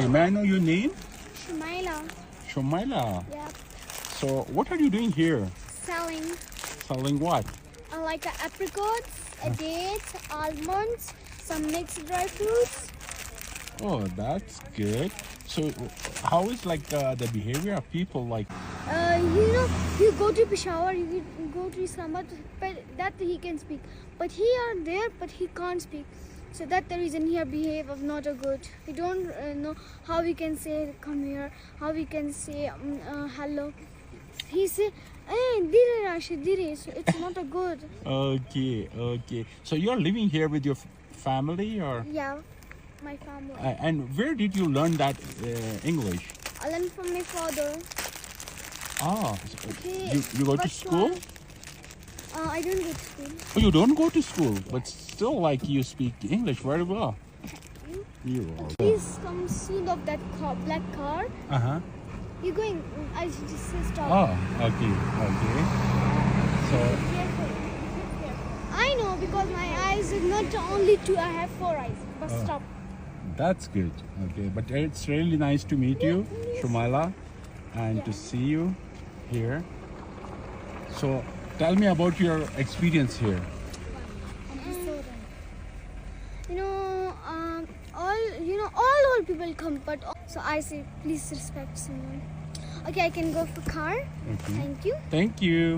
Okay, may I know your name? Shumaila. Shomaila. Yeah. So, what are you doing here? Selling. Selling what? Like apricots, dates, almonds, some mixed dry fruits. Oh, that's good. So, how is like the behavior of people like? You go to Peshawar, you go to Islamabad, but that he can speak. But he are there, but he can't speak. So that's the reason he behave of not a good. We don't know how we can say come here, how we can say hello. He say, hey, dire Rashid, dire. So it's not a good. Okay. So you're living here with your family, or? Yeah, my family. And where did you learn that English? I learned from my father. Ah, Okay. you go to But school? I don't go to school. Oh, you don't go to school, but still like you speak English very well. You are. Please come soon of that car, black car. You're going. I should just say stop. Oh, okay. So, Careful. I know because my eyes is not only two. I have 4 eyes. But stop. that's good. Okay, but it's really nice to meet you, Shumaila, and to see you here. So, tell me about your experience here. All old people come, but so I say please respect someone. Okay, I can go for car. Okay. Thank you. Thank you.